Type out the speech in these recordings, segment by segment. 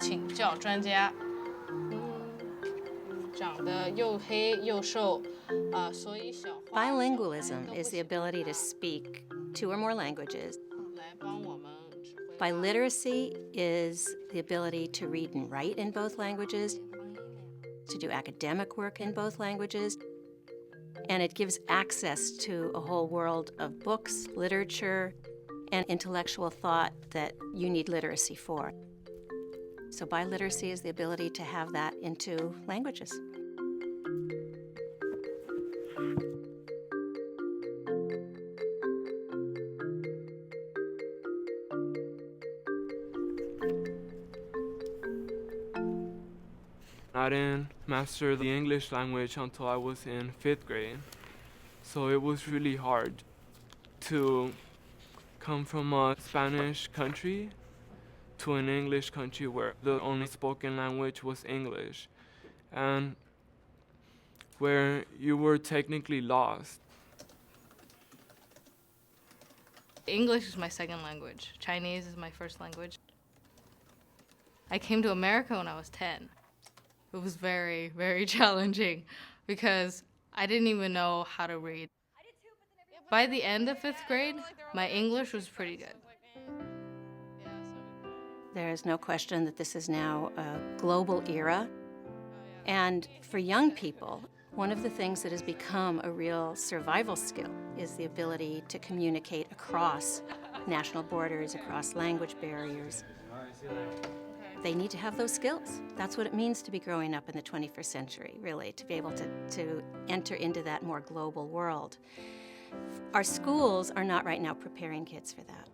请教专家。长得又黑又瘦，所以小花 Bilingualism is the ability to speak 2 or more languages. 来帮我们指挥。 Biliteracy is the ability to read and write in both languages, to do academic work in both languages, and it gives access to a whole world of books, literature, and intellectual thought that you need literacy for. So biliteracy is the ability to have that in 2 languages. I didn't master the English language until I was in 5th grade. So it was really hard to come from a Spanish country to an English country where the only spoken language was English, and where you were technically lost. English is my second language. Chinese is my first language. I came to America when I was 10. It was very, very challenging because I didn't even know how to read. By the end of 5th grade, my English was pretty good. There is no question that this is now a global era. And for young people, one of the things that has become a real survival skill is the ability to communicate across national borders, across language barriers. They need to have those skills. That's what it means to be growing up in the 21st century, really, to be able to enter into that more global world. Our schools are not right now preparing kids for that.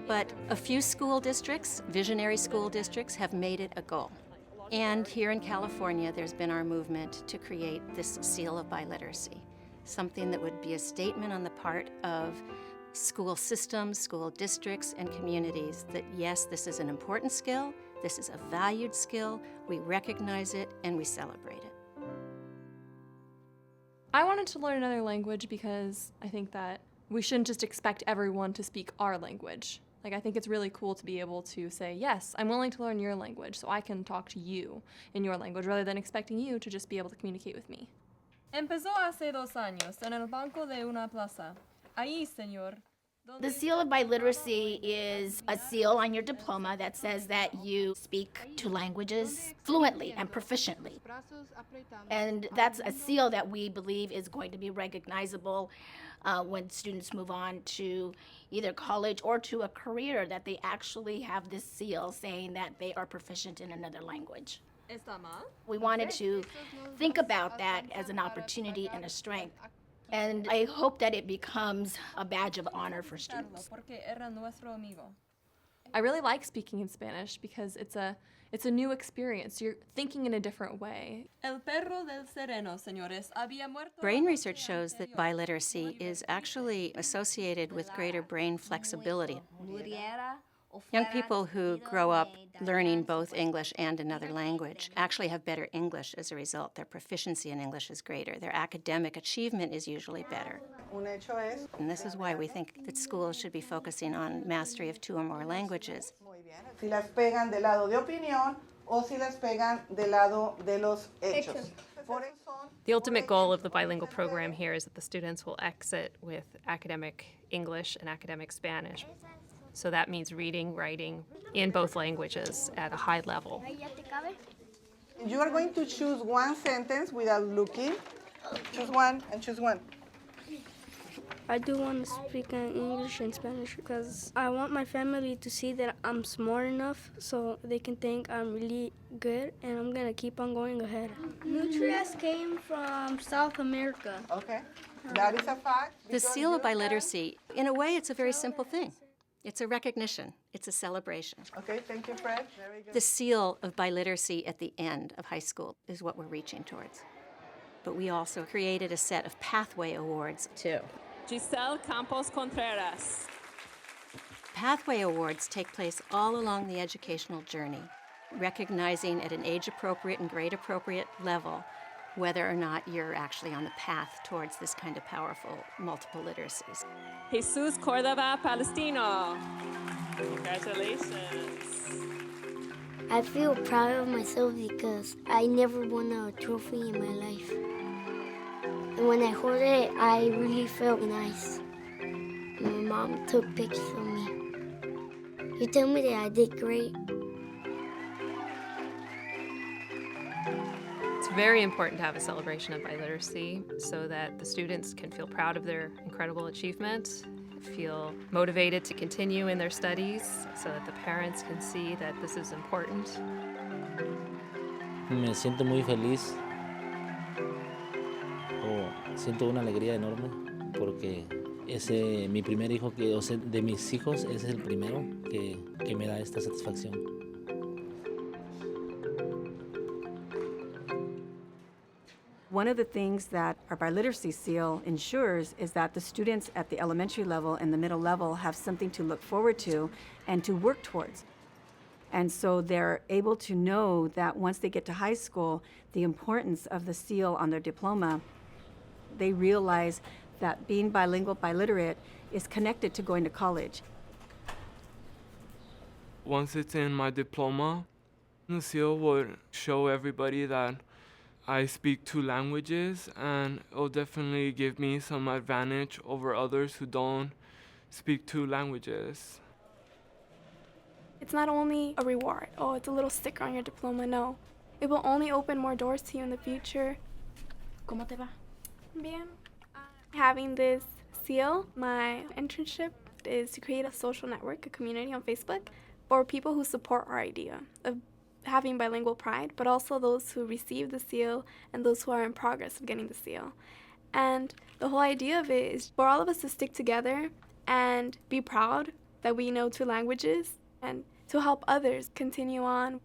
But a few school districts, visionary school districts, have made it a goal. And here in California, there's been our movement to create this seal of biliteracy, something that would be a statement on the part of school systems, school districts, and communities that yes, this is an important skill, this is a valued skill, we recognize it, and we celebrate it. I wanted to learn another language because I think that we shouldn't just expect everyone to speak our language. Like, I think it's really cool to be able to say, yes, I'm willing to learn your language so I can talk to you in your language rather than expecting you to just be able to communicate with me. Empezó hace 2 años en el banco de una plaza. Ahí, señor. The seal of biliteracy is a seal on your diploma that says that you speak 2 languages fluently and proficiently. And that's a seal that we believe is going to be recognizable when students move on to either college or to a career, that they actually have this seal saying that they are proficient in another language. ¿Está mal? We wanted to think about that as an opportunity and a strength. And I hope that it becomes a badge of honor for students. Porque era nuestro amigo. I really like speaking in Spanish because it's a new experience. You're thinking in a different way. El perro del sereno, señores, había muerto. Brain research shows that biliteracy is actually associated with greater brain flexibility. Young people who grow up learning both English and another language actually have better English as a result. Their proficiency in English is greater. Their academic achievement is usually better. And this is why we think that schools should be focusing on mastery of 2 or more languages. Si las pegan del lado de opinión o si las pegan del lado de los hechos. The ultimate goal of the bilingual program here is that the students will exit with academic English and academic Spanish. So that means reading, writing in both languages at a high level. You are going to choose one sentence without looking. Choose one and choose one. I do want to speak in English and Spanish because I want my family to see that I'm smart enough so they can think I'm really good and I'm going to keep on going ahead. Nutrias came from South America. Okay, that is a fact. The seal of biliteracy, in a way, it's a very simple thing. It's a recognition. It's a celebration. Okay, thank you, Fred. Very good. The seal of biliteracy at the end of high school is what we're reaching towards. But we also created a set of pathway awards, too. Giselle Campos Contreras. Pathway awards take place all along the educational journey, recognizing at an age-appropriate and grade-appropriate level whether or not you're actually on the path towards this kind of powerful multiple literacies. Jesus Cordova Palestino. Congratulations. I feel proud of myself because I never won a trophy in my life. And when I hold it, I really felt nice. My mom took pictures of me. You tell me that I did great. It's very important to have a celebration of biliteracy so that the students can feel proud of their incredible achievement, feel motivated to continue in their studies, so that the parents can see that this is important. Me siento muy feliz. Siento una alegría enorme porque mi primer hijo, de mis hijos, ese es el primero que me da esta satisfacción. One of the things that our biliteracy seal ensures is that the students at the elementary level and the middle level have something to look forward to and to work towards. And so they're able to know that once they get to high school, the importance of the seal on their diploma, they realize that being bilingual, biliterate is connected to going to college. Once it's in my diploma, the seal would show everybody that I speak 2 languages, and it'll definitely give me some advantage over others who don't speak 2 languages. It's not only a reward, oh, it's a little sticker on your diploma, no. It will only open more doors to you in the future. ¿Cómo te va? Bien. Having this seal, my internship is to create a social network, a community on Facebook, for people who support our idea of having bilingual pride, but also those who receive the seal and those who are in progress of getting the seal. And the whole idea of it is for all of us to stick together and be proud that we know 2 languages and to help others continue on.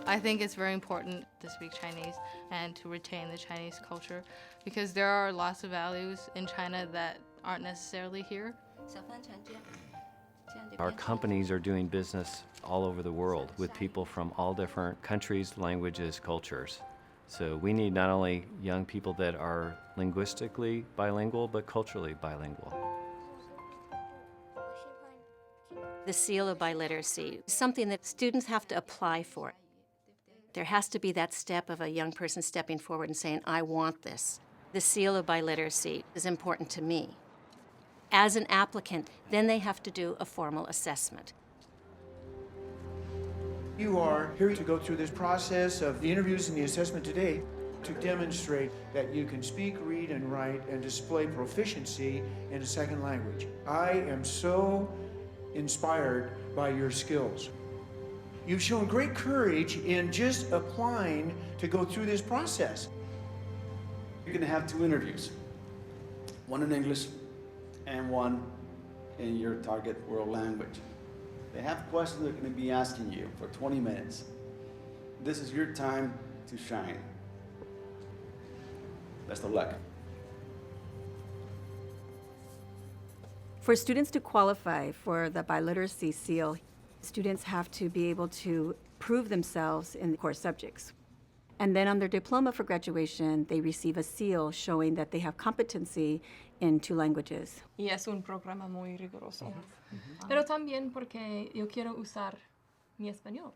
I think it's very important to speak Chinese and to retain the Chinese culture because there are lots of values in China that aren't necessarily here. Our companies are doing business all over the world with people from all different countries, languages, cultures. So we need not only young people that are linguistically bilingual, but culturally bilingual. The seal of biliteracy is something that students have to apply for. There has to be that step of a young person stepping forward and saying, I want this. The seal of biliteracy is important to me. As an applicant, then they have to do a formal assessment. You are here to go through this process of the interviews and the assessment today to demonstrate that you can speak, read, and write and display proficiency in a 2nd language. I am so inspired by your skills. You've shown great courage in just applying to go through this process. You're going to have 2 interviews, one in English and one in your target world language. They have questions they're going to be asking you for 20 minutes. This is your time to shine. Best of luck. For students to qualify for the biliteracy seal, students have to be able to prove themselves in the core subjects. And then on their diploma for graduation, they receive a seal showing that they have competency in 2 languages. Y es un programa muy riguroso. Pero también porque yo quiero usar mi español.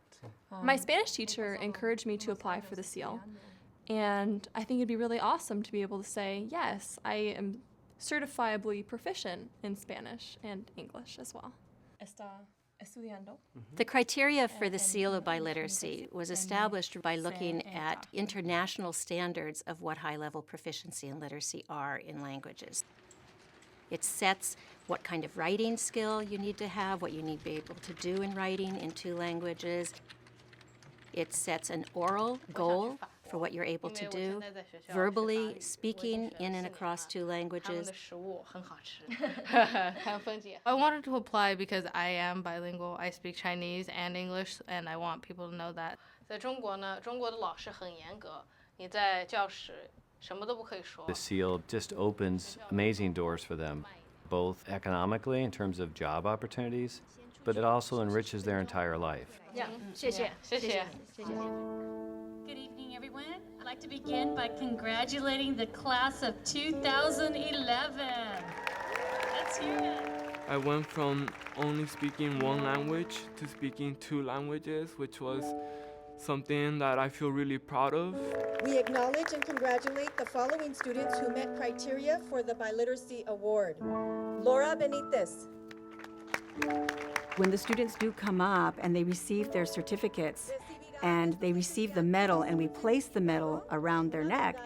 My Spanish teacher encouraged me to apply for the seal. And I think it'd be really awesome to be able to say, yes, I am certifiably proficient in Spanish and English as well. Está estudiando. The criteria for the seal of biliteracy was established by looking at international standards of what high-level proficiency and literacy are in languages. It sets what kind of writing skill you need to have, what you need to be able to do in writing in 2 languages. It sets an oral goal for what you're able to do, verbally speaking in and across 2 languages. I wanted to apply because I am bilingual. I speak Chinese and English, and I want people to know that. 在中国呢，中国的老师很严格，你在教室什么都不可以说。 The seal just opens amazing doors for them, both economically in terms of job opportunities, but it also enriches their entire life. 谢谢，谢谢，谢谢。 Good evening, everyone. I'd like to begin by congratulating the class of 2011. Let's hear it. I went from only speaking one language to speaking 2 languages, which was something that I feel really proud of. We acknowledge and congratulate the following students who met criteria for the Biliteracy Award. Laura Benitez. When the students do come up and they receive their certificates and they receive the medal and we place the medal around their neck,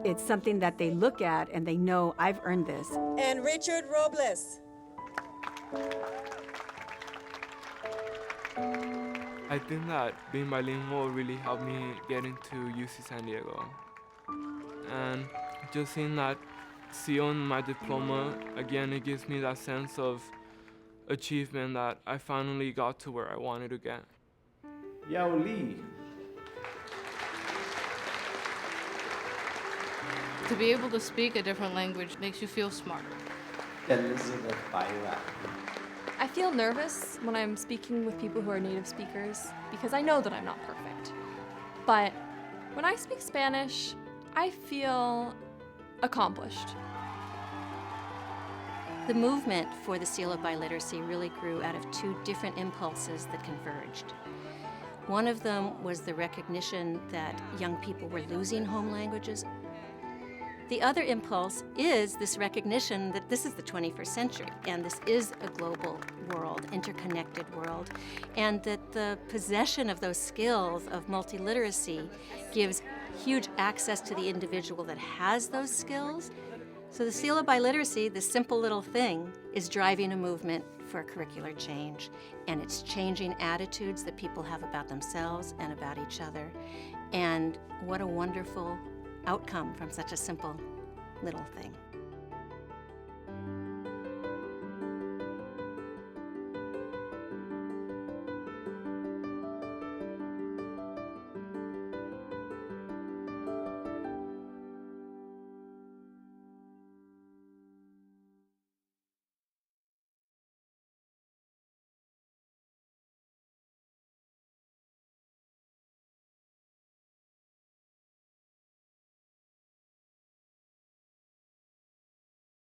it's something that they look at and they know, I've earned this. And Richard Robles. I think that being bilingual really helped me get into UC San Diego. And just seeing that seal on my diploma, again, it gives me that sense of achievement that I finally got to where I wanted to get. Yao Li. To be able to speak a different language makes you feel smarter. Elizabeth Baila. I feel nervous when I'm speaking with people who are native speakers because I know that I'm not perfect. But when I speak Spanish, I feel accomplished. The movement for the Seal of Biliteracy really grew out of 2 different impulses that converged. One of them was the recognition that young people were losing home languages. The other impulse is this recognition that this is the 21st century and this is a global world, interconnected world, and that the possession of those skills of multiliteracy gives huge access to the individual that has those skills. So the Seal of Biliteracy, this simple little thing, is driving a movement for curricular change, and it's changing attitudes that people have about themselves and about each other. And what a wonderful outcome from such a simple little thing.